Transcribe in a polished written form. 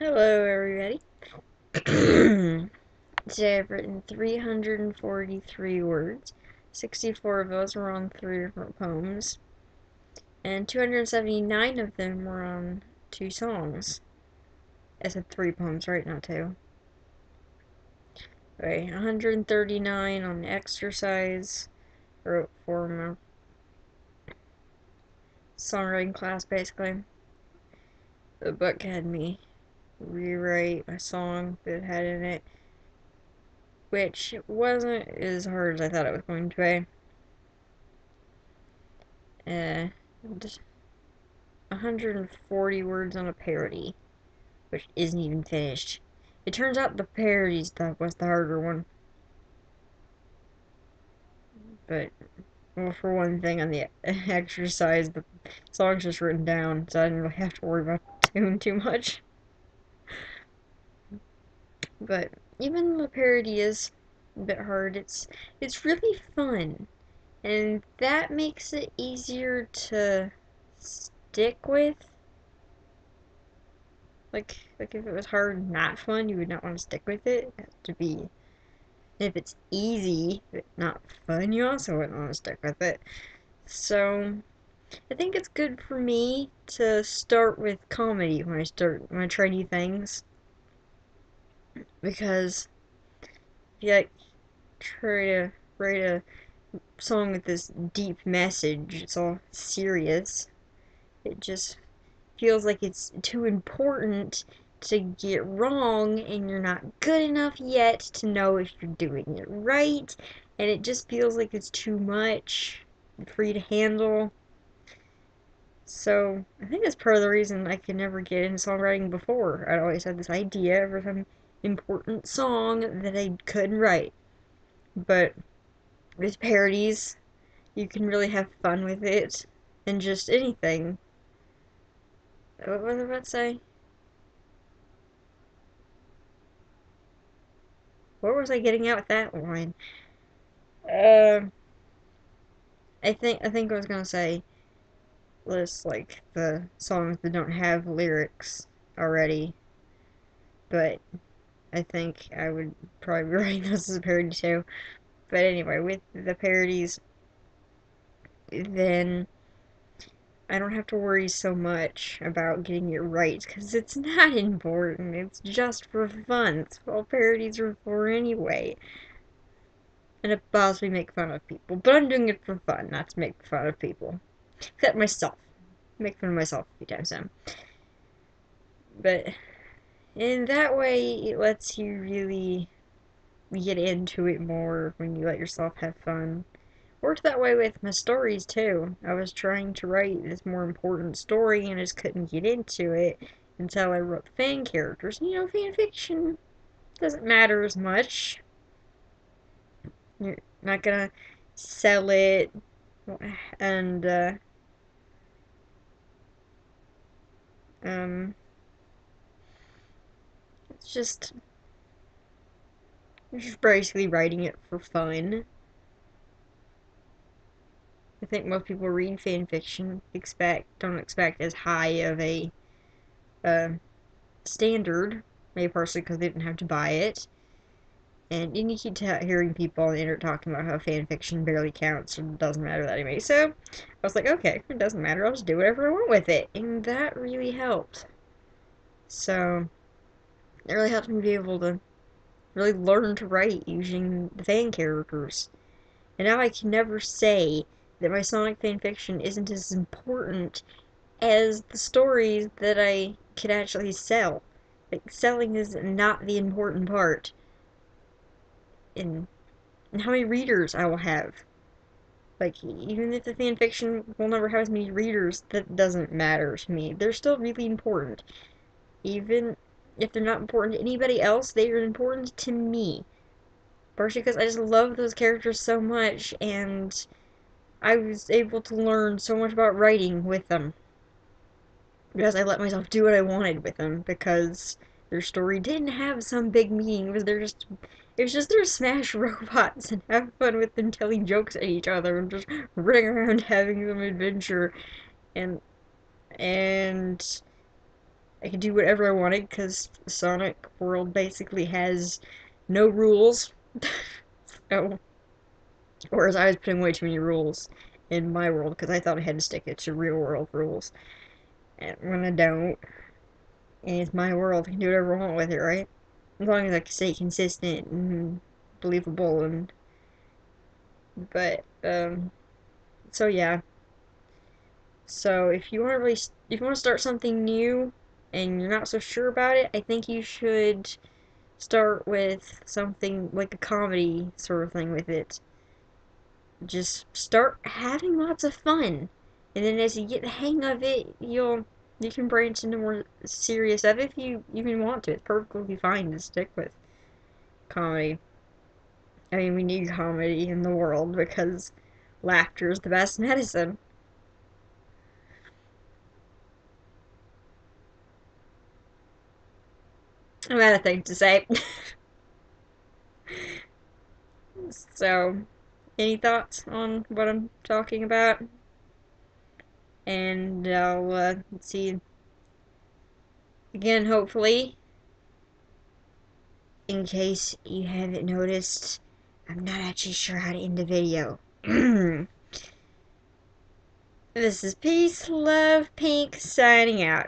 Hello, everybody. Today I've written 343 words. 64 of those were on three different poems, and 279 of them were on two songs. I said three poems, right? Not two. Right, 139 on exercise. Wrote for my songwriting class, basically. The book had me rewrite a song that it had in it, which wasn't as hard as I thought it was going to be. Just 140 words on a parody, which isn't even finished. It turns out the parody stuff was the harder one. But, well, for one thing, on the exercise, the song's just written down, so I didn't really have to worry about the tune too much. But even the parody is a bit hard. It's really fun, and that makes it easier to stick with. Like if it was hard and not fun, you would not want to stick with it. It has to be. If it's easy but not fun, you also wouldn't want to stick with it. So I think it's good for me to start with comedy when I try new things, because if you like try to write a song with this deep message, it's all serious. It just feels like it's too important to get wrong, and you're not good enough yet to know if you're doing it right, and it just feels like it's too much for you to handle. So I think that's part of the reason I could never get into songwriting before. I'd always had this idea of some important song that I couldn't write. But with parodies, you can really have fun with it, and just anything. What was I about to say? What was I getting at with that line? Um, I think I was gonna say list like the songs that don't have lyrics already, but I think I would probably be writing those as a parody too. But anyway, with the parodies, then I don't have to worry so much about getting it right because it's not important. It's just for fun. It's what all parodies are for anyway. And it bothers me to make fun of people, but I'm doing it for fun, not to make fun of people. Except myself. Make fun of myself a few times now. But in that way, it lets you really get into it more when you let yourself have fun. Worked that way with my stories too. I was trying to write this more important story and I just couldn't get into it until I wrote fan characters. You know, fan fiction doesn't matter as much. You're not gonna sell it, and um, it's just you're just basically writing it for fun. I think most people read fan fiction don't expect as high of a uh, standard, maybe partially because they didn't have to buy it. And you keep hearing people on the internet talking about how fan fiction barely counts or doesn't matter that anyway. So I was like, okay, it doesn't matter. I'll just do whatever I want with it, and that really helped. So it really helped me be able to really learn to write using the fan characters. And now I can never say that my Sonic fanfiction isn't as important as the stories that I could actually sell. Like, selling is not the important part. And, how many readers I will have. Like, even if the fanfiction will never have as many readers, that doesn't matter to me. They're still really important. Even if they're not important to anybody else, they are important to me. Partially because I just love those characters so much, and I was able to learn so much about writing with them. Because I let myself do what I wanted with them, because their story didn't have some big meaning. It was just their smash robots and have fun with them telling jokes at each other and just running around having some adventure, and and I could do whatever I wanted because Sonic World basically has no rules. So, whereas I was putting way too many rules in my world because I thought I had to stick it to real world rules. And when I don't, and it's my world, I can do whatever I want with it, right? As long as I can stay consistent and believable and but so yeah. So if you want to really if you want to start something new and you're not so sure about it, I think you should start with something like a comedy sort of thing with it. Just start having lots of fun. And then as you get the hang of it, you can branch into more serious stuff if you even want to. It's perfectly fine to stick with comedy. I mean, we need comedy in the world because laughter is the best medicine. I'm out of things to say. So, any thoughts on what I'm talking about? And I'll see again, hopefully. In case you haven't noticed, I'm not actually sure how to end the video. This is Peace, Love, Pink signing out.